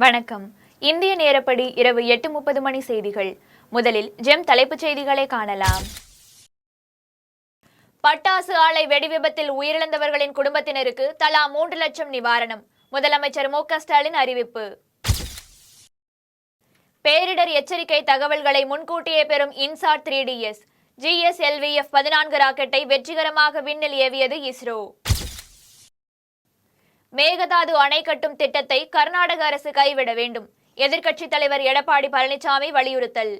வணக்கம். இந்திய நேரப்படி இரவு 8:30 மணி செய்திகள். முதலில் ஜெம் தலைப்புச் செய்திகளை காணலாம். பட்டாசு ஆலை வெடிவிபத்தில் உயிரிழந்தவர்களின் குடும்பத்தினருக்கு தலா 3 லட்சம் நிவாரணம். முதலமைச்சர் மு.க. ஸ்டாலின் அறிவிப்பு. பேரிடர் எச்சரிக்கை தகவல்களை முன்கூட்டியே பெறும் இன்சாட் 3DS. GSLV-F-14 ராக்கெட்டை வெற்றிகரமாக விண்ணில் ஏவியது இஸ்ரோ. மேகதாது அணை கட்டும் திட்டத்தை கர்நாடக அரசு கைவிட வேண்டும். எதிர்க்கட்சித் தலைவர் எடப்பாடி பழனிசாமி வலியுறுத்தல்.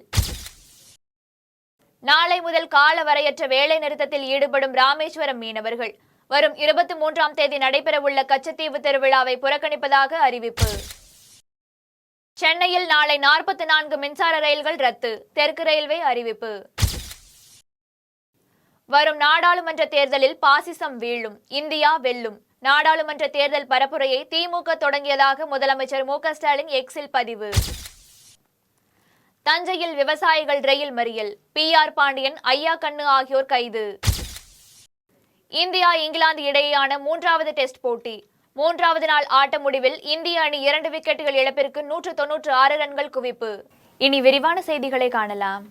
நாளை முதல் காலவரையற்ற வேலை நிறுத்தத்தில் ஈடுபடும் ராமேஸ்வரம் மீனவர்கள் வரும் 23ஆம் தேதி நடைபெறவுள்ள கச்சத்தீவு திருவிழாவை புறக்கணிப்பதாக அறிவிப்பு. சென்னையில் நாளை 44 மின்சார ரயில்கள் ரத்து. தெற்கு ரயில்வே அறிவிப்பு. வரும் நாடாளுமன்ற தேர்தலில் பாசிசம் வீழும், இந்தியா வெல்லும். நாடாளுமன்ற தேர்தல் பரப்புரையை திமுக தொடங்கியதாக முதலமைச்சர் மு.க. ஸ்டாலின் எக்ஸில் பதிவு. தஞ்சையில் விவசாயிகள் ரயில் மறியல். PR பாண்டியன், ஐயா கண்ணு ஆகியோர் கைது. இந்தியா இங்கிலாந்து இடையேயான 3வது டெஸ்ட் போட்டி. 3வது நாள் ஆட்ட முடிவில் இந்திய அணி 2 விக்கெட்டுகள் இழப்பிற்கு 196 ரன்கள் குவிப்பு. இனி விரிவான செய்திகளை காணலாம்.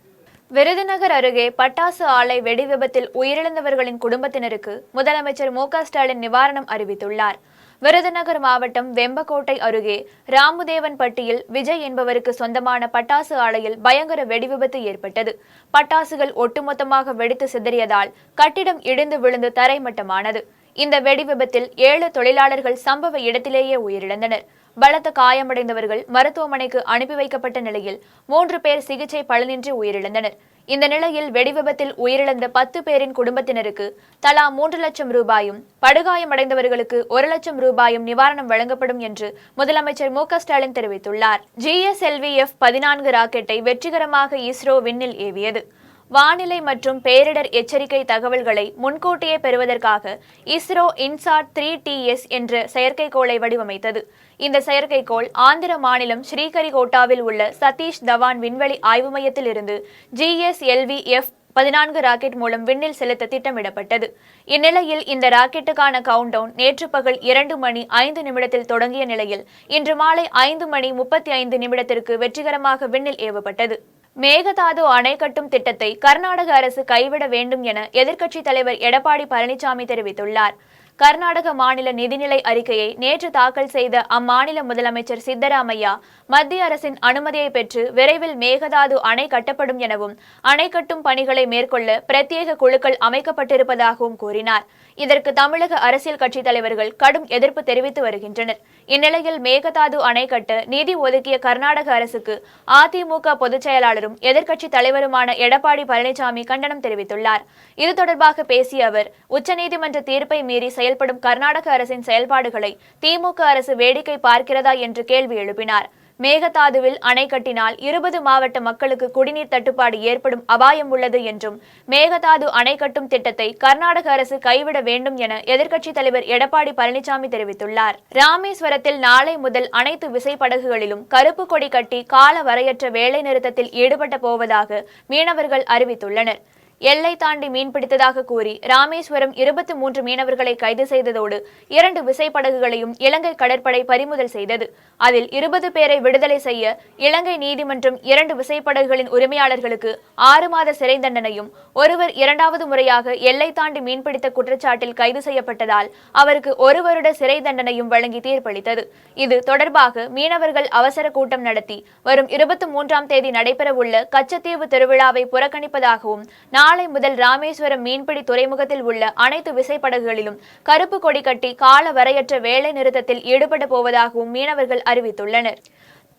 விருதுநகர் அருகே பட்டாசு ஆலை வெடி விபத்தில் உயிரிழந்தவர்களின் குடும்பத்தினருக்கு முதலமைச்சர் மு.க. ஸ்டாலின் நிவாரணம் அறிவித்துள்ளார். விருதுநகர் மாவட்டம் வெம்பக்கோட்டை அருகே ராமுதேவன்பட்டியில் விஜய் என்பவருக்கு சொந்தமான பட்டாசு ஆலையில் பயங்கர வெடி விபத்து ஏற்பட்டது. பட்டாசுகள் ஒட்டுமொத்தமாக வெடித்து சிதறியதால் கட்டிடம் இடிந்து விழுந்து தரைமட்டமானது. இந்த வெடி விபத்தில் 7 தொழிலாளர்கள் சம்பவ இடத்திலேயே உயிரிழந்தனர். பலத்த காயமடைந்தவர்கள் மருத்துவமனைக்கு அனுப்பி வைக்கப்பட்ட நிலையில் 3 பேர் சிகிச்சை பலனின்றி உயிரிழந்தனர். இந்த நிலையில் வெடிவிபத்தில் உயிரிழந்த 10 பேரின் குடும்பத்தினருக்கு தலா 3 லட்சம் ரூபாயும், படுகாயமடைந்தவர்களுக்கு 1 லட்சம் ரூபாயும் நிவாரணம் வழங்கப்படும் என்று முதலமைச்சர் மு.க. ஸ்டாலின் தெரிவித்துள்ளார். GSLV-F-14 ராக்கெட்டை வெற்றிகரமாக இஸ்ரோ விண்ணில் ஏவியது. வானிலை மற்றும் பேரிடர் எச்சரிக்கை தகவல்களை முன்கூட்டியே பெறுவதற்காக இஸ்ரோ இன்சாட் 3DS என்ற செயற்கைக்கோளை வடிவமைத்தது. இந்த செயற்கைக்கோள் ஆந்திர மாநிலம் ஸ்ரீஹரிகோட்டாவில் உள்ள சதீஷ் தவான் விண்வெளி ஆய்வு மையத்தில் இருந்து GSLV-F-14 ராக்கெட் மூலம் விண்ணில் செலுத்த திட்டமிடப்பட்டது. இந்நிலையில் இந்த ராக்கெட்டுக்கான கவுண்டவுன் நேற்று பகல் 2:05 தொடங்கிய நிலையில் இன்று மாலை 5:35 வெற்றிகரமாக விண்ணில் ஏவப்பட்டது. மேகதாது அணை கட்டும் திட்டத்தை கர்நாடக அரசு கைவிட வேண்டும் என எதிர்க்கட்சித் தலைவர் எடப்பாடி பழனிசாமி தெரிவித்துள்ளார். கர்நாடக மாநில நிதிநிலை அறிக்கையை நேற்று தாக்கல் செய்த அம்மாநில முதலமைச்சர் சித்தராமையா மத்திய அரசின் அனுமதியை பெற்று விரைவில் மேகதாது அணை கட்டப்படும் எனவும் அணை கட்டும் பணிகளை மேற்கொள்ள பிரத்யேக குழுக்கள் அமைக்கப்பட்டிருப்பதாகவும் கூறினார். இதற்கு தமிழக அரசியல் கட்சி தலைவர்கள் கடும் எதிர்ப்பு தெரிவித்து வருகின்றனர். இந்நிலையில் மேகதாது அணை கட்ட நிதி ஒதுக்கிய கர்நாடக அரசுக்கு அதிமுக பொதுச் செயலாளரும் எதிர்க்கட்சி தலைவருமான எடப்பாடி பழனிசாமி கண்டனம் தெரிவித்துள்ளார். இது தொடர்பாக பேசிய அவர், உச்சநீதிமன்ற தீர்ப்பை மீறி செயல்படும் கர்நாடக அரசின் செயல்பாடுகளை திமுக அரசு வேடிக்கை பார்க்கிறதா என்று கேள்வி எழுப்பினார். மேகதாதுவில் அணை கட்டினால் 20 மாவட்ட மக்களுக்கு குடிநீர் தட்டுப்பாடு ஏற்படும் அபாயம் உள்ளது என்றும் மேகதாது அணை கட்டும் திட்டத்தை கர்நாடக அரசு கைவிட வேண்டும் என எதிர்க்கட்சித் தலைவர் எடப்பாடி பழனிசாமி தெரிவித்துள்ளார். ராமேஸ்வரத்தில் நாளை முதல் அனைத்து விசைப்படகுகளிலும் கருப்பு கொடி கட்டி கால வரையற்ற வேலை நிறுத்தத்தில் ஈடுபட போவதாக மீனவர்கள் அறிவித்துள்ளனர். எல்லை தாண்டி மீன்பிடித்ததாக கூறி ராமேஸ்வரம் 23 மீனவர்களை கைது செய்ததோடு 2 விசைப்படகுகளையும் இலங்கை கடற்படை பறிமுதல் செய்தது. அதில் 20 பேரை விடுதலை செய்ய இலங்கை நீதிமன்றம் 2 விசைப்படகுகளின் உரிமையாளர்களுக்கு 6 மாத சிறை தண்டனையும், ஒருவர் 2வது முறையாக எல்லை தாண்டி மீன்பிடித்த குற்றச்சாட்டில் கைது செய்யப்பட்டதால் அவருக்கு 1 வருட சிறை தண்டனையும் வழங்கி தீர்ப்பளித்தது. இது தொடர்பாக மீனவர்கள் அவசர கூட்டம் நடத்தி வரும் 23ஆம் தேதி நடைபெறவுள்ள கச்சத்தீவு திருவிழாவை புறக்கணிப்பதாகவும் நாளை முதல் ராமேஸ்வரம் மீன்பிடி துறைமுகத்தில் உள்ள அனைத்து விசைப்படகுகளிலும் கருப்பு கொடி கட்டி கால வரையற்ற வேலை நிறுத்தத்தில் ஈடுபட போவதாகவும் மீனவர்கள் அறிவித்துள்ளனர்.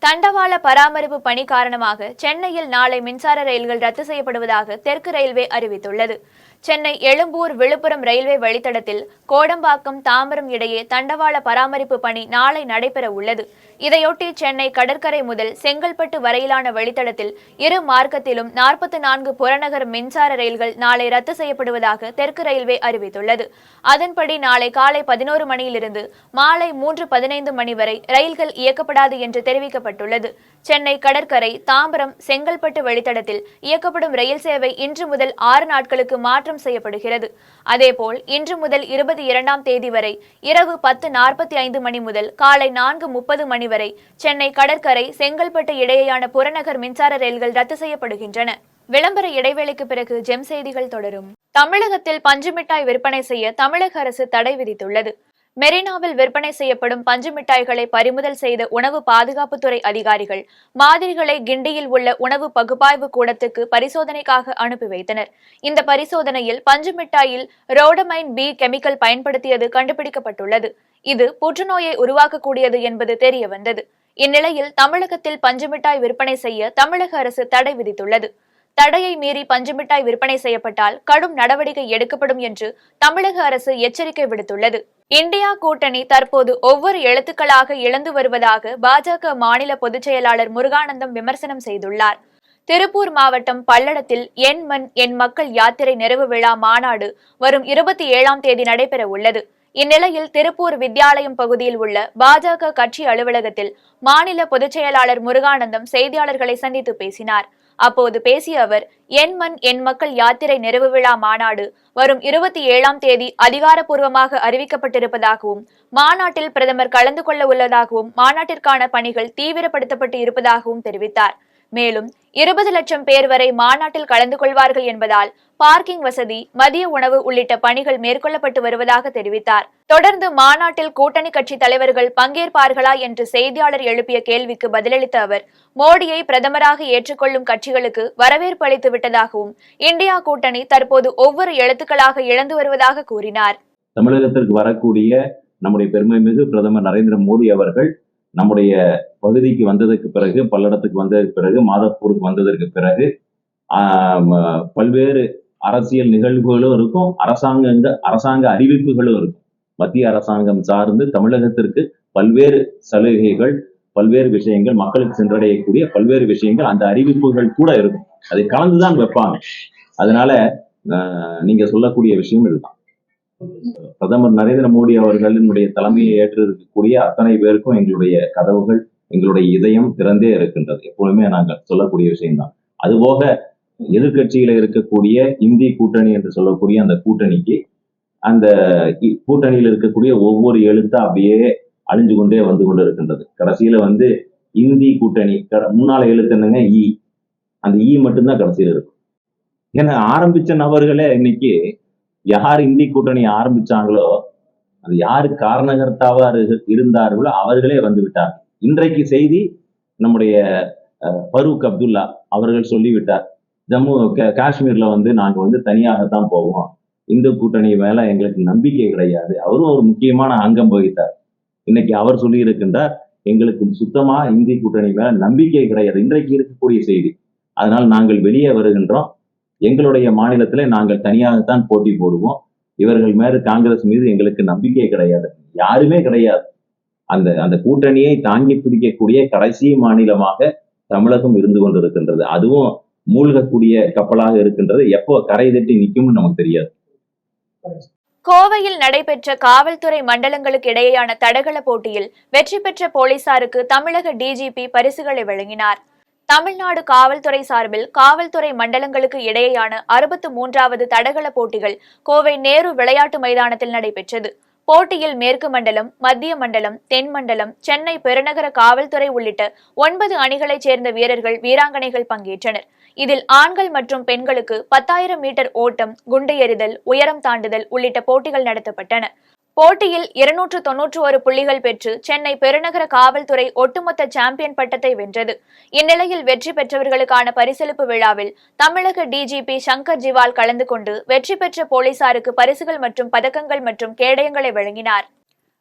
தண்டவாள பராமரிப்பு பணி காரணமாக சென்னையில் நாளை மின்சார ரயில்கள் ரத்து செய்யப்படுவதாக தெற்கு ரயில்வே அறிவித்துள்ளது. சென்னை எழும்பூர் விழுப்புரம் ரயில்வே வழித்தடத்தில் கோடம்பாக்கம் தாம்பரம் இடையே தண்டவாள பராமரிப்பு பணி நாளை நடைபெற உள்ளது. இதையொட்டி சென்னை கடற்கரை முதல் செங்கல்பட்டு வரையிலான வழித்தடத்தில் 2 மார்க்கத்திலும் 44 புறநகர் மின்சார ரயில்கள் நாளை ரத்து செய்யப்படுவதாக தெற்கு ரயில்வே அறிவித்துள்ளது. அதன்படி நாளை காலை 11 மணியிலிருந்து மாலை 3:15 மணி வரை ரயில்கள் இயக்கப்படாது என்று தெரிவிக்கப்பட்டுள்ளது. சென்னை கடற்கரை, தாம்பரம், செங்கல்பட்டு வழித்தடத்தில் இயக்கப்படும் ரயில் சேவை இன்று முதல் 6 நாட்களுக்கு மாற்றம் செய்யப்படுகிறது. அதேபோல் இன்று முதல் 22ஆம் தேதி வரை இரவு 10:45 மணி முதல் காலை 4:30 மணி வரை சென்னை கடற்கரை, செங்கல்பட்டு இடையேயான புறநகர் மின்சார ரயில்கள் ரத்து செய்யப்படுகின்றன. விளம்பர இடைவேளைக்கு பிறகு ஜெம் செய்திகள் தொடரும். தமிழகத்தில் பஞ்சு மிட்டாய் விற்பனை செய்ய தமிழக அரசு தடை விதித்துள்ளது. மெரினாவில் விற்பனை செய்யப்படும் பஞ்சு மிட்டாய்களை பறிமுதல் செய்த உணவு பாதுகாப்புத்துறை அதிகாரிகள் மாதிரிகளை கிண்டியில் உள்ள உணவு பகுப்பாய்வு கூடத்துக்கு பரிசோதனைக்காக அனுப்பி வைத்தனர். இந்த பரிசோதனையில் பஞ்சு மிட்டாயில் ரோடமைன் பி கெமிக்கல் பயன்படுத்தியது கண்டுபிடிக்கப்பட்டுள்ளது. இது புற்றுநோயை உருவாக்கக்கூடியது என்பது தெரிய வந்தது. இந்நிலையில் தமிழகத்தில் பஞ்சு மிட்டாய் விற்பனை செய்ய தமிழக அரசு தடை விதித்துள்ளது. தடையை மீறி பஞ்சு மிட்டாய் விற்பனை செய்யப்பட்டால் கடும் நடவடிக்கை எடுக்கப்படும் என்று தமிழக அரசு எச்சரிக்கை விடுத்துள்ளது. இந்தியா கூட்டணி தற்போது ஒவ்வொரு எழுத்துக்களாக இழந்து வருவதாக பாஜக மாநில பொதுச் செயலாளர் முருகானந்தம் விமர்சனம் செய்துள்ளார். திருப்பூர் மாவட்டம் பல்லடத்தில் என் மண் என் மக்கள் யாத்திரை நிறைவு விழா மாநாடு வரும் 27ஆம் தேதி நடைபெற உள்ளது. இந்நிலையில் திருப்பூர் வித்யாலயம் பகுதியில் உள்ள பாஜக கட்சி அலுவலகத்தில் மாநில பொதுச் செயலாளர் முருகானந்தம் செய்தியாளர்களை சந்தித்து பேசினார். அப்போது பேசிய அவர், என் மண் என் மக்கள் யாத்திரை நிறைவு விழா மாநாடு வரும் 27ஆம் தேதி அதிகாரப்பூர்வமாக அறிவிக்கப்பட்டிருப்பதாகவும் மாநாட்டில் பிரதமர் கலந்து கொள்ள உள்ளதாகவும் மாநாட்டிற்கான பணிகள் தீவிரப்படுத்தப்பட்டு இருப்பதாகவும் தெரிவித்தார். மேலும் 20 லட்சம் பேர் வரை மாநாட்டில் கலந்து கொள்வார்கள் என்பதால் பார்க்கிங் வசதி, மதிய உணவு உள்ளிட்ட பணிகள் மேற்கொள்ளப்பட்டு வருவதாக தெரிவித்தார். தொடர்ந்து மாநாட்டில் கூட்டணி கட்சி தலைவர்கள் பங்கேற்பார்களா என்று செய்தியாளர் எழுப்பிய கேள்விக்கு பதிலளித்த அவர், மோடியை பிரதமராக ஏற்றுக்கொள்ளும் கட்சிகளுக்கு வரவேற்பு அளித்து விட்டதாகவும் இந்தியா கூட்டணி தற்போது ஒவ்வொரு எழுத்துக்களாக இழந்து வருவதாக கூறினார். தமிழகத்திற்கு வரக்கூடிய நம்முடைய பெருமைமிகு பிரதமர் நரேந்திர மோடி அவர்கள் நம்முடைய பகுதிக்கு வந்ததற்கு பிறகு, பல்லடத்துக்கு வந்ததற்கு பிறகு, மாதப்பூருக்கு வந்ததற்கு பிறகு பல்வேறு அரசியல் நிகழ்வுகளும் இருக்கும், அரசாங்க அறிவிப்புகளும் இருக்கும். மத்திய அரசாங்கம் சார்ந்து தமிழகத்திற்கு பல்வேறு சலுகைகள், பல்வேறு விஷயங்கள், மக்களுக்கு சென்றடையக்கூடிய பல்வேறு விஷயங்கள், அந்த அறிவிப்புகள் கூட இருக்கும். அதை கலந்துதான் வைப்பாங்க. அதனால நீங்க சொல்லக்கூடிய விஷயம் இதுதான். பிரதமர் நரேந்திர மோடி அவர்களினுடைய தலைமையை ஏற்றிருக்கக்கூடிய அத்தனை பேருக்கும் எங்களுடைய கதவுகள், எங்களுடைய இதயம் திறந்தே இருக்கின்றது. எப்பொழுதுமே நாங்கள் சொல்லக்கூடிய விஷயம்தான். அதுபோக எதிர்கட்சியில இருக்கக்கூடிய இந்தி கூட்டணி என்று சொல்லக்கூடிய அந்த கூட்டணிக்கு, அந்த கூட்டணியில் இருக்கக்கூடிய ஒவ்வொரு எழுத்தா அப்படியே அழிஞ்சு கொண்டே வந்து கொண்டு இருக்கின்றது. கடைசியில இந்தி கூட்டணி முன்னால எழுத்து என்னங்க, இ, அந்த இ மட்டும்தான் கடைசியில் இருக்கும். ஏன்னா ஆரம்பிச்ச நபர்களே இன்னைக்கு யார் இந்தி கூட்டணி ஆரம்பிச்சாங்களோ, அது யாரு காரணகர்த்தாவா இருந்தார்களோ அவர்களே வந்து விட்டார். இன்றைக்கு செய்தி நம்முடைய பரூக் அப்துல்லா அவர்கள் சொல்லிவிட்டார், ஜம்மு காஷ்மீர்ல நாங்க தனியாகத்தான் போவோம், இந்து கூட்டணி மேல எங்களுக்கு நம்பிக்கை கிடையாது. அவரும் ஒரு முக்கியமான அங்கம் வகித்தார். இன்னைக்கு அவர் சொல்லி இருக்கின்றார், எங்களுக்கு சுத்தமா இந்தி கூட்டணி மேல நம்பிக்கை கிடையாது. இன்றைக்கு இருக்கக்கூடிய செய்தி. அதனால் நாங்கள் வெளியே வருகின்றோம், எங்களுடைய மாநிலத்திலே நாங்கள் தனியாகத்தான் போட்டி போடுவோம், இவர்கள் மேல காங்கிரஸ் மீது எங்களுக்கு நம்பிக்கை கிடையாது, யாருமே கிடையாது. அந்த கூட்டணியை தாங்கி பிடிக்கக்கூடிய கடைசி மாநிலமாக தமிழகம் இருந்து கொண்டிருக்கின்றது. அதுவும் மூழ்கக்கூடிய கப்பலாக இருக்கின்றது. எப்போ கரை தட்டி நிற்கும்னு நமக்கு தெரியாது. கோவையில் நடைபெற்ற காவல்துறை மண்டலங்களுக்கு இடையேயான தடகள போட்டியில் வெற்றி பெற்ற போலீசாருக்கு தமிழக டிஜிபி பரிசுகளை வழங்கினார். தமிழ்நாடு காவல்துறை சார்பில் காவல்துறை மண்டலங்களுக்கு இடையேயான 63வது தடகள போட்டிகள் கோவை நேரு விளையாட்டு மைதானத்தில் நடைபெற்றது. போட்டியில் மேற்கு மண்டலம், மத்திய மண்டலம், தென் மண்டலம், சென்னை பெருநகர காவல்துறை உள்ளிட்ட 9 அணிகளைச் சேர்ந்த வீரர்கள், வீராங்கனைகள் பங்கேற்றனர். இதில் ஆண்கள் மற்றும் பெண்களுக்கு 10,000 மீட்டர் ஓட்டம், குண்டு எறிதல், உயரம் தாண்டுதல் உள்ளிட்ட போட்டிகள் நடத்தப்பட்டன. போட்டியில் 291 புள்ளிகள் பெற்று சென்னை பெருநகர காவல்துறை ஒட்டுமொத்த சாம்பியன் பட்டத்தை வென்றது. இந்நிலையில் வெற்றி பெற்றவர்களுக்கான பரிசளிப்பு விழாவில் தமிழக டிஜிபி சங்கர் ஜிவால் கலந்து கொண்டு வெற்றி பெற்ற போலீசாருக்கு பரிசுகள் மற்றும் பதக்கங்கள் மற்றும் கேடயங்களை வழங்கினார்.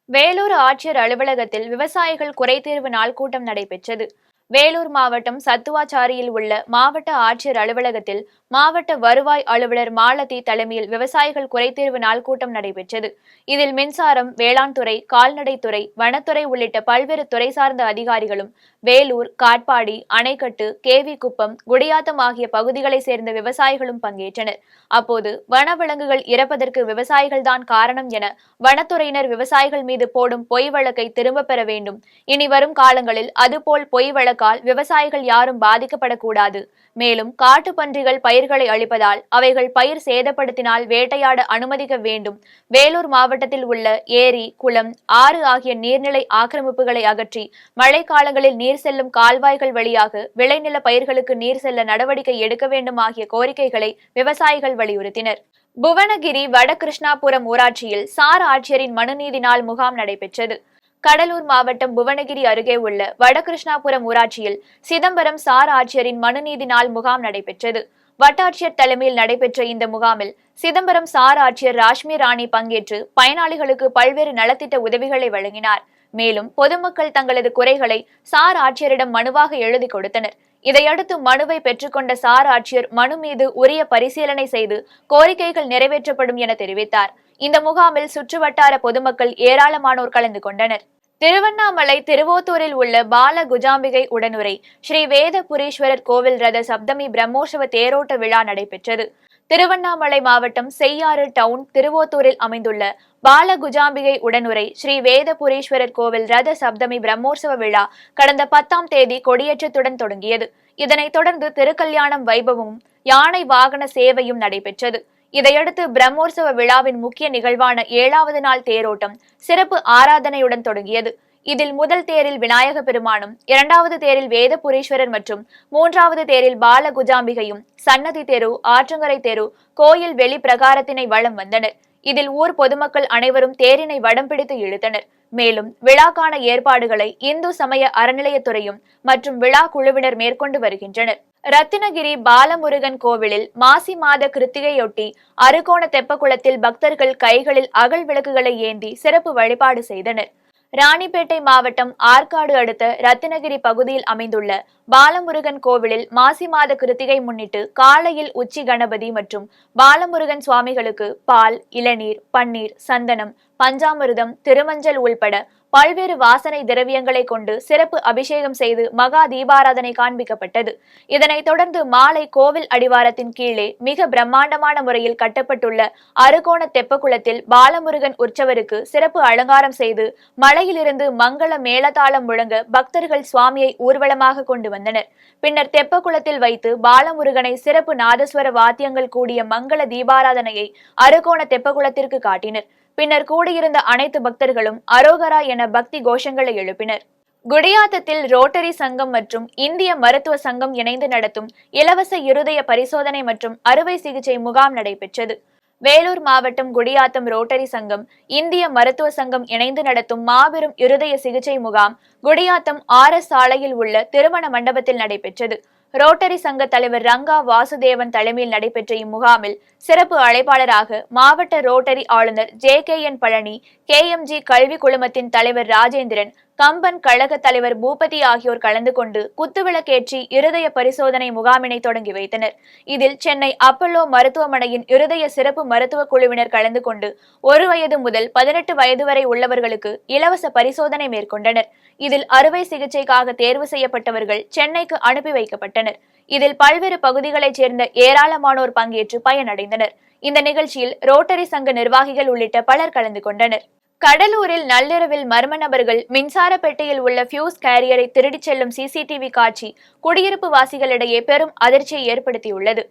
வேலூர் ஆட்சியர் அலுவலகத்தில் விவசாயிகள் குறைதீர்வு நாள் கூட்டம் நடைபெற்றது. வேலூர் மாவட்டம் சத்துவாச்சாரியில் உள்ள மாவட்ட ஆட்சியர் அலுவலகத்தில் மாவட்ட வருவாய் அலுவலர் மாலதி தலைமையில் விவசாயிகள் குறைதீர்வு நாள் கூட்டம் நடைபெற்றது. இதில் மின்சாரம், வேளாண் துறை, கால்நடைத்துறை, வனத்துறை உள்ளிட்ட பல்வேறு துறை சார்ந்த அதிகாரிகளும் வேலூர், காட்பாடி, அணைக்கட்டு, கேவி குப்பம், குடியாத்தம் ஆகிய பகுதிகளை சேர்ந்த விவசாயிகளும் பங்கேற்றனர். அப்போது வனவிலங்குகள் இறப்பதற்கு விவசாயிகள்தான் காரணம் என வனத்துறையினர் விவசாயிகள் மீது போடும் பொய் வழக்கை திரும்ப பெற வேண்டும். இனி வரும் காலங்களில் அதுபோல் பொய் வழக்கு வழக்கால் விவசாயிகள் யாரும் பாதிக்கப்படக்கூடாது. மேலும் காட்டு பன்றிகள் பயிர்களை அழிப்பதால் அவைகள் பயிர் சேதப்படுத்தினால் வேட்டையாட அனுமதிக்க வேண்டும். வேலூர் மாவட்டத்தில் உள்ள ஏரி, குளம், ஆறு ஆகிய நீர்நிலை ஆக்கிரமிப்புகளை அகற்றி மழைக்காலங்களில் நீர் செல்லும் கால்வாய்கள் வழியாக விளைநில பயிர்களுக்கு நீர் செல்ல நடவடிக்கை எடுக்க வேண்டும் ஆகிய கோரிக்கைகளை விவசாயிகள் வலியுறுத்தினர். புவனகிரி வடகிருஷ்ணாபுரம் ஊராட்சியில் சார் ஆட்சியரின் மனுநீதி நாள் முகாம் நடைபெற்றது. கடலூர் மாவட்டம் புவனகிரி அருகே உள்ள வடகிருஷ்ணாபுரம் ஊராட்சியில் சிதம்பரம் சார் ஆட்சியரின் மனுநீதி நாள் முகாம் நடைபெற்றது. வட்டாட்சியர் தலைமையில் நடைபெற்ற இந்த முகாமில் சிதம்பரம் சார் ஆட்சியர் ராஷ்மி ராணி பங்கேற்று பயனாளிகளுக்கு பல்வேறு நலத்திட்ட உதவிகளை வழங்கினார். மேலும் பொதுமக்கள் தங்களது குறைகளை சார் ஆட்சியரிடம் மனுவாக எழுதி கொடுத்தனர். இதையடுத்து மனுவை பெற்றுக்கொண்ட சார் ஆட்சியர் மனு மீது உரிய பரிசீலனை செய்து கோரிக்கைகள் நிறைவேற்றப்படும் என தெரிவித்தார். இந்த முகாமில் சுற்றுவட்டார பொதுமக்கள் ஏராளமானோர் கலந்து கொண்டனர். திருவண்ணாமலை திருவோத்தூரில் உள்ள பால குஜாம்பிகை உடனுரை ஸ்ரீ வேதபுரீஸ்வரர் கோவில் ரத சப்தமி பிரம்மோற்சவ தேரோட்ட விழா நடைபெற்றது. திருவண்ணாமலை மாவட்டம் செய்யாறு டவுன் திருவோத்தூரில் அமைந்துள்ள பால குஜாம்பிகை உடனுரை ஸ்ரீ வேதபுரீஸ்வரர் கோவில் ரத சப்தமி பிரம்மோற்சவ விழா கடந்த 10ஆம் தேதி கொடியேற்றத்துடன் தொடங்கியது. இதனைத் தொடர்ந்து திருக்கல்யாணம் வைபவமும் யானை வாகன சேவையும் நடைபெற்றது. இதையடுத்து பிரம்மோற்சவ விழாவின் முக்கிய நிகழ்வான 7வது நாள் தேரோட்டம் சிறப்பு ஆராதனையுடன் தொடங்கியது. இதில் முதல் தேரில் விநாயக பெருமானும், 2வது தேரில் வேதபுரீஸ்வரர் மற்றும் 3வது தேரில் பால குஜாம்பிகையும் சன்னதி தெரு, ஆற்றங்கரை தெரு, கோயில் வெளி பிரகாரத்தினை வலம் வந்தனர். இதில் ஊர் பொதுமக்கள் அனைவரும் தேரினை வடம் பிடித்து இழுத்தனர். மேலும் விழாக்கான ஏற்பாடுகளை இந்து சமய அறநிலையத்துறையும் மற்றும் விழா குழுவினர் மேற்கொண்டு வருகின்றனர். ரத்தினகிரி பாலமுருகன் கோவிலில் மாசி மாத கிருத்திகையொட்டி அருகோண தெப்பக்குளத்தில் பக்தர்கள் கைகளில் அகல் விளக்குகளை ஏந்தி சிறப்பு வழிபாடு செய்தனர். ராணிப்பேட்டை மாவட்டம் ஆற்காடு அடுத்த ரத்தினகிரி பகுதியில் அமைந்துள்ள பாலமுருகன் கோவிலில் மாசி மாத கிருத்திகை முன்னிட்டு காலையில் உச்சி கணபதி மற்றும் பாலமுருகன் சுவாமிகளுக்கு பால், இளநீர், பன்னீர், சந்தனம், பஞ்சாமிர்தம், திருமஞ்சள் உள்பட பல்வேறு வாசனை திரவியங்களை கொண்டு சிறப்பு அபிஷேகம் செய்து மகா தீபாராதனை காண்பிக்கப்பட்டது. இதனைத் தொடர்ந்து மாலை கோவில் அடிவாரத்தின் கீழே மிக பிரம்மாண்டமான முறையில் கட்டப்பட்டுள்ள அருகோண தெப்பக்குளத்தில் பாலமுருகன் உற்சவருக்கு சிறப்பு அலங்காரம் செய்து மலையிலிருந்து மங்கள மேளதாளம் முழங்க பக்தர்கள் சுவாமியை ஊர்வலமாக கொண்டு வந்தனர். பின்னர் தெப்பக்குளத்தில் வைத்து பாலமுருகனை சிறப்பு நாதஸ்வர வாத்தியங்கள் கூடிய மங்கள தீபாராதனையை அருகோண தெப்பக்குளத்திற்கு காட்டினர். பின்னர் கூடியிருந்த அனைத்து பக்தர்களும் அரோகரா என பக்தி கோஷங்களை எழுப்பினர். குடியாத்தத்தில் ரோட்டரி சங்கம் மற்றும் இந்திய மருத்துவ சங்கம் இணைந்து நடத்தும் இலவச இருதய பரிசோதனை மற்றும் அறுவை சிகிச்சை முகாம் நடைபெற்றது. வேலூர் மாவட்டம் குடியாத்தம் ரோட்டரி சங்கம், இந்திய மருத்துவ சங்கம் இணைந்து நடத்தும் மாபெரும் இருதய சிகிச்சை முகாம் குடியாத்தம் RS சாலையில் உள்ள திருமண மண்டபத்தில் நடைபெற்றது. ரோட்டரி சங்க தலைவர் ரங்கா வாசுதேவன் தலைமையில் நடைபெற்ற இம்முகாமில் சிறப்பு அழைப்பாளராக மாவட்ட ரோட்டரி ஆளுநர் JKN பழனி, KMG கல்வி குழுமத்தின் தலைவர் ராஜேந்திரன், கம்பன் கழக தலைவர் பூபதி ஆகியோர் கலந்து கொண்டு குத்துவிளக்கேற்றி இருதய பரிசோதனை முகாமினை தொடங்கி வைத்தனர். இதில் சென்னை அப்பல்லோ மருத்துவமனையின் இருதய சிறப்பு மருத்துவ குழுவினர் கலந்து கொண்டு 1 வயது முதல் 18 வயது வரை உள்ளவர்களுக்கு இலவச பரிசோதனை மேற்கொண்டனர். இதில் அறுவை சிகிச்சைக்காக தேர்வு செய்யப்பட்டவர்கள் சென்னைக்கு அனுப்பி வைக்கப்பட்டனர். இதில் பல்வேறு பகுதிகளைச் சேர்ந்த ஏராளமானோர் பங்கேற்று பயனடைந்தனர். இந்த நிகழ்ச்சியில் ரோட்டரி சங்க நிர்வாகிகள் உள்ளிட்ட பலர் கலந்து கொண்டனர். கடலூரில் நள்ளிரவில் மர்ம நபர்கள் மின்சார பெட்டியில் உள்ள ஃபியூஸ் கேரியரை திருடிச் செல்லும் CCTV காட்சி குடியிருப்பு வாசிகளிடையே பெரும் அதிர்ச்சியை ஏற்படுத்தியுள்ளது.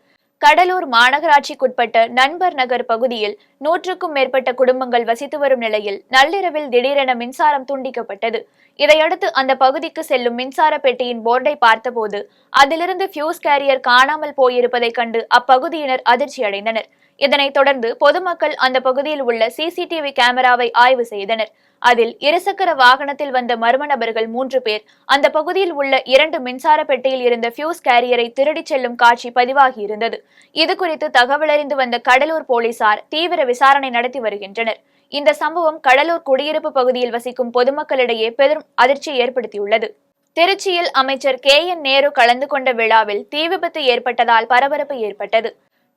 கடலூர் மாநகராட்சிக்குட்பட்ட நண்பர் நகர் பகுதியில் 100க்கும் மேற்பட்ட குடும்பங்கள் வசித்து வரும் நிலையில் நள்ளிரவில் திடீரென மின்சாரம் துண்டிக்கப்பட்டது. இதையடுத்து அந்த பகுதிக்கு செல்லும் மின்சார பெட்டியின் போர்டை பார்த்தபோது அதிலிருந்து ஃபியூஸ் கேரியர் காணாமல் போயிருப்பதை கண்டு அப்பகுதியினர் அதிர்ச்சி அடைந்தனர். இதனைத் தொடர்ந்து பொதுமக்கள் அந்த பகுதியில் உள்ள CCTV கேமராவை ஆய்வு செய்தனர். அதில் இருசக்கர வாகனத்தில் வந்த மர்ம நபர்கள் 3 பேர் அந்த பகுதியில் உள்ள 2 மின்சார பெட்டியில் இருந்த ஃபியூஸ் கேரியரை திருடிச் செல்லும் காட்சி பதிவாகி இருந்தது. இது குறித்து தகவலறிந்து வந்த கடலூர் போலீசார் தீவிர விசாரணை நடத்தி வருகின்றனர். இந்த சம்பவம் கடலூர் குடியிருப்பு பகுதியில் வசிக்கும் பொதுமக்களிடையே பெரும் அதிர்ச்சியை ஏற்படுத்தியுள்ளது. திருச்சியில் அமைச்சர் KN நேரு கலந்து கொண்ட விழாவில் தீ விபத்து ஏற்பட்டதால் பரபரப்பு ஏற்பட்டது.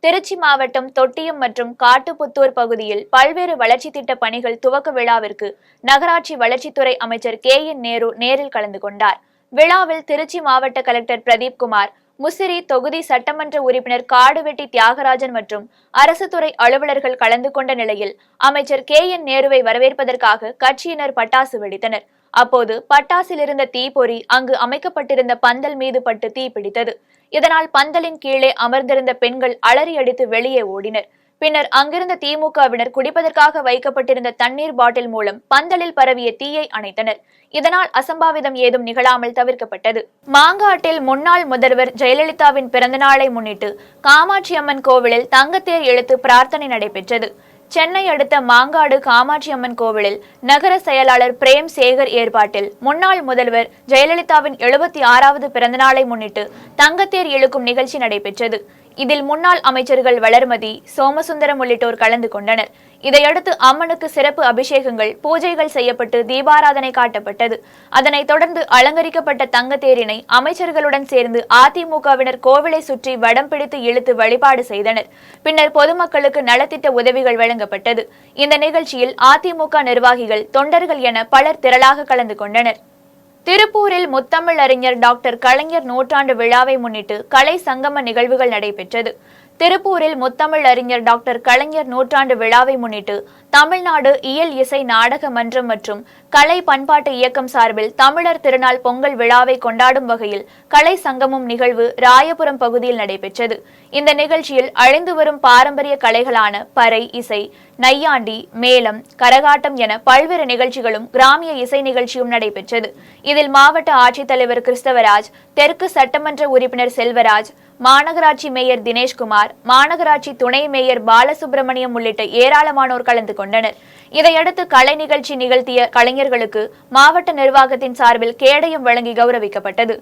திருச்சி மாவட்டம் தொட்டியம் மற்றும் காட்டுப்புத்தூர் பகுதியில் பல்வேறு வளர்ச்சி திட்ட பணிகள் துவக்க விழாவிற்கு நகராட்சி வளர்ச்சித்துறை அமைச்சர் KN நேரு நேரில் கலந்து கொண்டார். விழாவில் திருச்சி மாவட்ட கலெக்டர் பிரதீப் குமார், முசிறி தொகுதி சட்டமன்ற உறுப்பினர் காடுவெட்டி தியாகராஜன் மற்றும் அரசு துறை அலுவலர்கள் கலந்து கொண்ட நிலையில் அமைச்சர் KN நேருவை வரவேற்பதற்காக கட்சியினர் பட்டாசு வெடித்தனர். அப்போது பட்டாசில் இருந்த தீப்பொறி அங்கு அமைக்கப்பட்டிருந்த பந்தல் மீது பட்டு தீப்பிடித்தது. இதனால் பந்தலின் கீழே அமர்ந்திருந்த பெண்கள் அலறி அடித்து வெளியே ஓடினர். பின்னர் அங்கிருந்த திமுகவினர் குடிப்பதற்காக வைக்கப்பட்டிருந்த தண்ணீர் பாட்டில் மூலம் பந்தலில் பரவிய தீயை அணைத்தனர். இதனால் அசம்பாவிதம் ஏதும் நிகழாமல் தவிர்க்கப்பட்டது. மாங்காட்டில் முன்னாள் முதல்வர் ஜெயலலிதாவின் பிறந்தநாளை முன்னிட்டு காமாட்சி அம்மன் கோவிலில் தங்கத்தேர் இழுத்து பிரார்த்தனை நடைபெற்றது. சென்னை அடுத்த மாங்காடு காமாட்சி அம்மன் கோவிலில் நகர செயலாளர் பிரேம் சேகர் ஏற்பாட்டில் முன்னாள் முதல்வர் ஜெயலலிதாவின் 76வது பிறந்தநாளை முன்னிட்டு தங்கத்தேர் இழுக்கும் நிகழ்ச்சி நடைபெற்றது. இதில் முன்னாள் அமைச்சர்கள் வளர்மதி, சோமசுந்தரம் உள்ளிட்டோர் கலந்து கொண்டனர். இதையடுத்து அம்மனுக்கு சிறப்பு அபிஷேகங்கள், பூஜைகள் செய்யப்பட்டு தீபாராதனை காட்டப்பட்டது. அதனைத் தொடர்ந்து அலங்கரிக்கப்பட்ட தங்கத்தேரினை அமைச்சர்களுடன் சேர்ந்து அதிமுகவினர் கோவிலை சுற்றி வடம் பிடித்து இழுத்து வழிபாடு செய்தனர். பின்னர் பொதுமக்களுக்கு நலத்திட்ட உதவிகள் வழங்கப்பட்டது. இந்த நிகழ்ச்சியில் அதிமுக நிர்வாகிகள், தொண்டர்கள் என பலர் திரளாக கலந்து கொண்டனர். திருப்பூரில் முத்தமிழ் அறிஞர் டாக்டர் கலைஞர் நூற்றாண்டு விழாவை முன்னிட்டு கலை சங்கம நிகழ்வுகள் நடைபெற்றது. திருப்பூரில் முத்தமிழ் அறிஞர் டாக்டர் கலைஞர் நூற்றாண்டு விழாவை முன்னிட்டு தமிழ்நாடு இயல் இசை நாடக மன்றம் மற்றும் கலை பண்பாட்டு இயக்கம் சார்பில் தமிழர் திருநாள் பொங்கல் விழாவை கொண்டாடும் வகையில் கலை சங்கமம் நிகழ்வு ராயபுரம் பகுதியில் நடைபெற்றது. இந்த நிகழ்ச்சியில் அழிந்து வரும் பாரம்பரிய கலைகளான பறை இசை, நையாண்டி, மேளம், கரகாட்டம் என பல்வேறு நிகழ்ச்சிகளும் கிராமிய இசை நிகழ்ச்சியும் நடைபெற்றது. இதில் மாவட்ட ஆட்சித்தலைவர் கிறிஸ்தவராஜ், தெற்கு சட்டமன்ற உறுப்பினர் செல்வராஜ், மாநகராட்சி மேயர் தினேஷ்குமார், மாநகராட்சி துணை மேயர் பாலசுப்ரமணியம் உள்ளிட்ட ஏராளமானோர் கலந்து கொண்டனர். இதையடுத்து கலை நிகழ்ச்சி நிகழ்த்திய கலைஞர்களுக்கு மாவட்ட நிர்வாகத்தின் சார்பில் கேடயம் வழங்கி கௌரவிக்கப்பட்டது.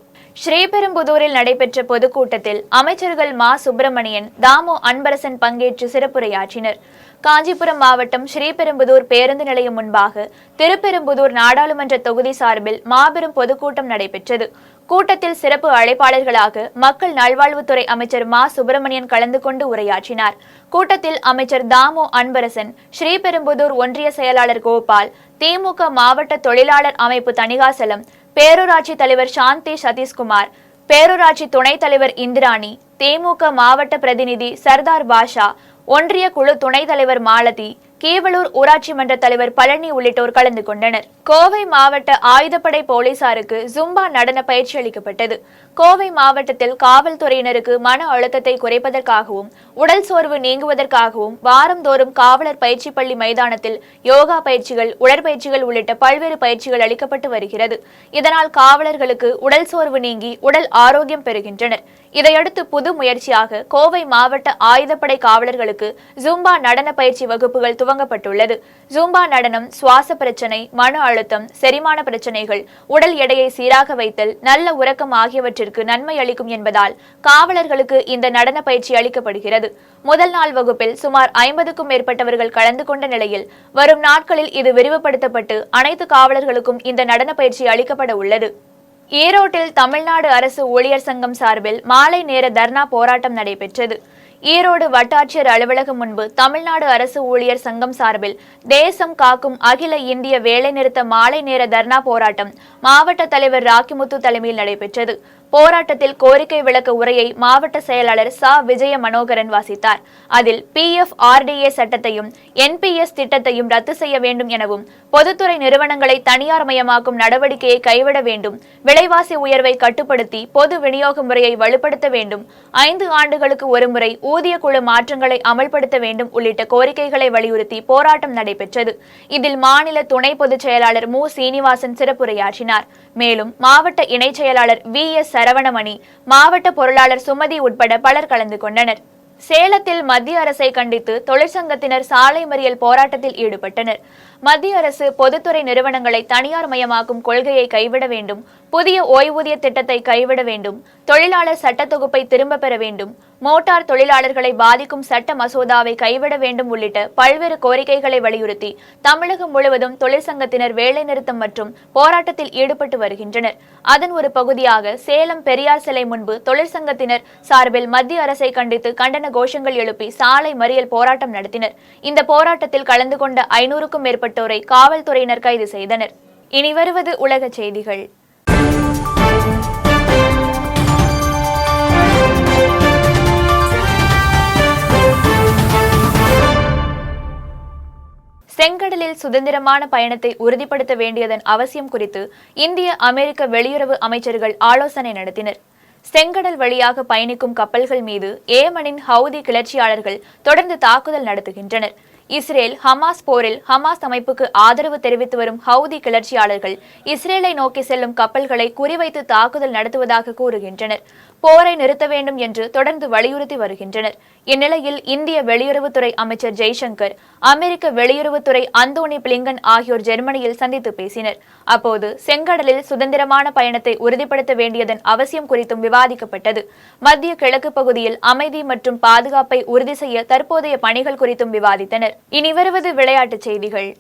ஸ்ரீபெரும்புதூரில் நடைபெற்ற பொதுக்கூட்டத்தில் அமைச்சர்கள் மா சுப்பிரமணியன், தாமு அன்பரசன் பங்கேற்று சிறப்புரையாற்றினர். காஞ்சிபுரம் மாவட்டம் ஸ்ரீபெரும்புதூர் பேருந்து நிலையம் முன்பாக திருப்பெரும்புதூர் நாடாளுமன்ற தொகுதி சார்பில் மாபெரும் பொதுக்கூட்டம் நடைபெற்றது. கூட்டத்தில் சிறப்பு அழைப்பாளர்களாக மக்கள் நல்வாழ்வுத்துறை அமைச்சர் மா சுப்பிரமணியன் கலந்து கொண்டு உரையாற்றினார். கூட்டத்தில் அமைச்சர் தாமு அன்பரசன், ஸ்ரீபெரும்புதூர் ஒன்றிய செயலாளர் கோபால், திமுக மாவட்ட தொழிலாளர் அமைப்பு தணிகாசலம், பேரூராட்சி தலைவர் சாந்தி சதீஷ்குமார், பேரூராட்சி துணைத் தலைவர் இந்திராணி, திமுக மாவட்ட பிரதிநிதி சர்தார் பாஷா, ஒன்றிய குழு துணைத் தலைவர் மாலதி, கீவளூர் ஊராட்சி மன்ற தலைவர் பழனி உள்ளிட்டோர் கலந்து கொண்டனர். கோவை மாவட்ட ஆயுதப்படை போலீசாருக்கு ஜும்பா நடன பயிற்சி அளிக்கப்பட்டது. கோவை மாவட்டத்தில் காவல்துறையினருக்கு மன அழுத்தத்தை குறைப்பதற்காகவும் உடல் சோர்வு நீங்குவதற்காகவும் வாரந்தோறும் காவலர் பயிற்சி பள்ளி மைதானத்தில் யோகா பயிற்சிகள், உடற்பயிற்சிகள் உள்ளிட்ட பல்வேறு பயிற்சிகள் அளிக்கப்பட்டு வருகிறது. இதனால் காவலர்களுக்கு உடல் சோர்வு நீங்கி உடல் ஆரோக்கியம் பெறுகின்றனர். இதையடுத்து புது முயற்சியாக கோவை மாவட்ட ஆயுதப்படை காவலர்களுக்கு ஜும்பா நடன பயிற்சி வகுப்புகள் துவங்கப்பட்டுள்ளது. ஜும்பா நடனம் சுவாச பிரச்சனை, மன அழுத்தம், செரிமான பிரச்சனைகள், உடல் எடையை சீராக வைத்தல், நல்ல உறக்கம் ஆகியவற்றிற்கு நன்மை அளிக்கும் என்பதால் காவலர்களுக்கு இந்த நடன பயிற்சி அளிக்கப்படுகிறது. முதல் நாள் வகுப்பில் சுமார் 50க்கும் மேற்பட்டவர்கள் கலந்து கொண்ட நிலையில் வரும் நாட்களில் இது விரிவுபடுத்தப்பட்டு அனைத்து காவலர்களுக்கும் இந்த நடன பயிற்சி அளிக்கப்பட உள்ளது. ஈரோட்டில் தமிழ்நாடு அரசு ஊழியர் சங்கம் சார்பில் மாலை நேர தர்ணா போராட்டம் நடைபெற்றது. ஈரோடு வட்டாட்சியர் அலுவலகம் முன்பு தமிழ்நாடு அரசு ஊழியர் சங்கம் சார்பில் தேசம் காக்கும் அகில இந்திய வேலைநிறுத்த மாலை நேர தர்ணா போராட்டம் மாவட்ட தலைவர் ராக்கிமுத்து தலைமையில் நடைபெற்றது. போராட்டத்தில் கோரிக்கை விளக்க உரையை மாவட்ட செயலாளர் ச. விஜய மனோகரன் வாசித்தார். அதில் PFRDA சட்டத்தையும் NPS திட்டத்தையும் ரத்து செய்ய வேண்டும் எனவும், பொதுத்துறை நிறுவனங்களை தனியார் மயமாக்கும் நடவடிக்கையை கைவிட வேண்டும், விலைவாசி உயர்வை கட்டுப்படுத்தி பொது விநியோக முறையை வலுப்படுத்த வேண்டும், 5 ஆண்டுகளுக்கு ஒருமுறை ஊதிய குழு மாற்றங்களை அமல்படுத்த வேண்டும் உள்ளிட்ட கோரிக்கைகளை வலியுறுத்தி போராட்டம் நடைபெற்றது. இதில் மாநில துணை பொதுச் செயலாளர் மு. சீனிவாசன் சிறப்புரையாற்றினார். மேலும் மாவட்ட இணைச் செயலாளர் VS சரவணமணி, மாவட்ட பொருளாளர் சுமதி உட்பட பலர் கலந்து கொண்டனர். சேலத்தில் மத்திய அரசை கண்டித்து தொழிற்சங்கத்தினர் சாலை மறியல் போராட்டத்தில் ஈடுபட்டனர். மத்திய அரசு பொதுத்துறை நிறுவனங்களை தனியார் மயமாக்கும் கொள்கையை கைவிட வேண்டும், புதிய ஓய்வூதிய திட்டத்தை கைவிட வேண்டும், தொழிலாளர் சட்ட தொகுப்பை திரும்ப பெற வேண்டும், மோட்டார் தொழிலாளர்களை பாதிக்கும் சட்ட மசோதாவை கைவிட வேண்டும் உள்ளிட்ட பல்வேறு கோரிக்கைகளை வலியுறுத்தி தமிழகம் முழுவதும் தொழிற்சங்கத்தினர் வேலைநிறுத்தம் மற்றும் போராட்டத்தில் ஈடுபட்டு வருகின்றனர். அதன் ஒரு பகுதியாக சேலம் பெரியார் சிலை முன்பு தொழிற்சங்கத்தினர் சார்பில் மத்திய அரசை கண்டித்து கண்டன கோஷங்கள் எழுப்பி சாலை மறியல் போராட்டம் நடத்தினர். இந்த போராட்டத்தில் கலந்து கொண்ட 500க்கும் மேற்பட்டோரை காவல்துறையினர் கைது செய்தனர். இனி வருவது உலக செய்திகள். செங்கடலில் சுதந்திரமான பயணத்தை உறுதிப்படுத்த வேண்டியதன் அவசியம் குறித்து இந்திய அமெரிக்க வெளியுறவு அமைச்சர்கள் ஆலோசனை நடத்தினர். செங்கடல் வழியாக பயணிக்கும் கப்பல்கள் மீது ஏமனின் ஹவுதி கிளர்ச்சியாளர்கள் தொடர்ந்து தாக்குதல் நடத்துகின்றனர். இஸ்ரேல் ஹமாஸ் போரில் ஹமாஸ் அமைப்புக்கு ஆதரவு தெரிவித்து வரும் ஹவுதி கிளர்ச்சியாளர்கள் இஸ்ரேலை நோக்கி செல்லும் கப்பல்களை குறிவைத்து தாக்குதல் நடத்துவதாக கூறுகின்றனர். போரை நிறுத்த வேண்டும் என்று தொடர்ந்து வலியுறுத்தி வருகின்றனர். இந்நிலையில் இந்திய வெளியுறவுத்துறை அமைச்சர் ஜெய்சங்கர், அமெரிக்க வெளியுறவுத்துறை அந்தோனி பிளிங்கன் ஆகியோர் ஜெர்மனியில் சந்தித்து பேசினர். அப்போது செங்கடலில் சுதந்திரமான பயணத்தை உறுதிப்படுத்த வேண்டியதன் அவசியம் குறித்தும் விவாதிக்கப்பட்டது. மத்திய கிழக்கு பகுதியில் அமைதி மற்றும் பாதுகாப்பை உறுதி செய்ய தற்போதைய பணிகள் குறித்தும் விவாதித்தனர். இனி வருவது விளையாட்டுச் செய்திகள்.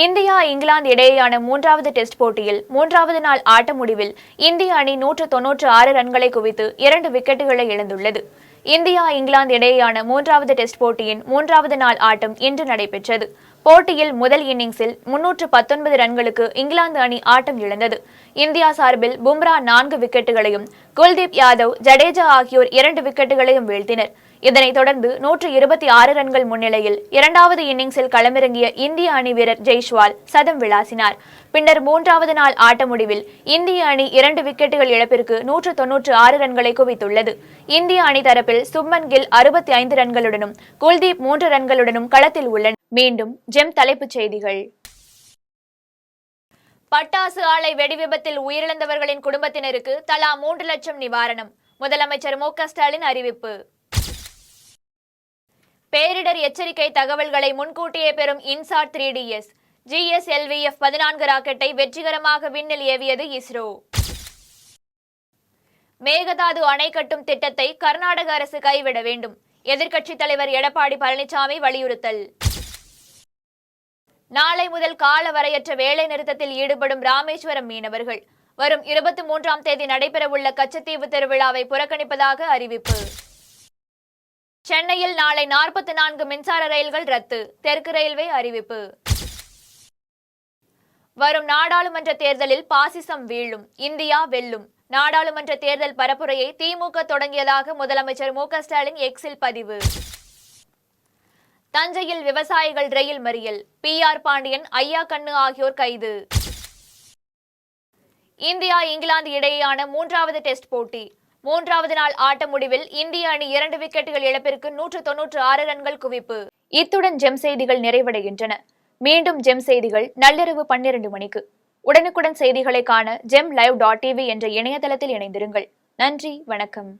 இந்தியா இங்கிலாந்து இடையேயான 3வது டெஸ்ட் போட்டியில் 3வது நாள் ஆட்ட முடிவில் இந்திய அணி 196 ரன்களை குவித்து 2 விக்கெட்டுகளை இழந்துள்ளது. இந்தியா இங்கிலாந்து இடையேயான 3வது டெஸ்ட் போட்டியின் 3வது நாள் ஆட்டம் இன்று நடைபெற்றது. போட்டியில் முதல் இன்னிங்ஸில் 319 ரன்களுக்கு இங்கிலாந்து அணி ஆட்டம் இழந்தது. இந்தியா சார்பில் பும்ரா 4 விக்கெட்டுகளையும், குல்தீப் யாதவ், ஜடேஜா ஆகியோர் 2 விக்கெட்டுகளையும் வீழ்த்தினர். இதனைத் தொடர்ந்து 126 ரன்கள் முன்னிலையில் 2வது இன்னிங்ஸில் களமிறங்கிய இந்திய அணி வீரர் ஜெய்ஸ்வால் சதம் விளாசினார். பின்னர் 3வது நாள் ஆட்ட முடிவில் இந்திய அணி 2 விக்கெட்டுகள் இழப்பிற்கு 196 ரன்களை குவித்துள்ளது. இந்திய அணி தரப்பில் சுப்மன் கில் 65 ரன்களுடனும், குல்தீப் 3 ரன்களுடனும் களத்தில் உள்ளனர். மீண்டும் ஜெம் தலைப்புச் செய்திகள். பட்டாசு ஆலை வெடி விபத்தில் உயிரிழந்தவர்களின் குடும்பத்தினருக்கு தலா 3 லட்சம் நிவாரணம். முதலமைச்சர் மு.க. ஸ்டாலின் அறிவிப்பு. பேரிடர் எச்சரிக்கை தகவல்களை முன்கூட்டியே பெறும் இன்சாட் 3DS GSLV-F-14 ராக்கெட்டை வெற்றிகரமாக விண்ணில் ஏவியது இஸ்ரோ. மேகதாது அணை கட்டும் திட்டத்தை கர்நாடக அரசு கைவிட வேண்டும். எதிர்க்கட்சித் தலைவர் எடப்பாடி பழனிசாமி வலியுறுத்தல். நாளை முதல் காலவரையற்ற வேலை நிறுத்தத்தில் ஈடுபடும் ராமேஸ்வரம் மீனவர்கள் வரும் 23ஆம் தேதி நடைபெறவுள்ள கச்சத்தீவு திருவிழாவை புறக்கணிப்பதாக அறிவிப்பு. சென்னையில் நாளை 44 மின்சார ரயில்கள் ரத்து. தெற்கு ரயில்வே அறிவிப்பு. வரும் நாடாளுமன்ற தேர்தலில் பாசிசம் வீழும், இந்தியா வெல்லும். நாடாளுமன்ற தேர்தல் பரப்புரையை திமுக தொடங்கியதாக முதலமைச்சர் மு.க. ஸ்டாலின் எக்ஸில் பதிவு. தஞ்சையில் விவசாயிகள் ரயில் மறியல். PR பாண்டியன், ஐயா கண்ணு ஆகியோர் கைது. இந்தியா இங்கிலாந்து இடையேயான 3வது டெஸ்ட் போட்டி 3வது நாள் ஆட்ட முடிவில் இந்திய அணி 2 விக்கெட்டுகள் இழப்பிற்கு 196 ரன்கள் குவிப்பு. இத்துடன் ஜெம் செய்திகள் நிறைவடைகின்றன. மீண்டும் ஜெம் செய்திகள் நள்ளிரவு 12 மணிக்கு. உடனுக்குடன் செய்திகளை காண GemLive.tv என்ற இணையதளத்தில் இணைந்திருங்கள். நன்றி, வணக்கம்.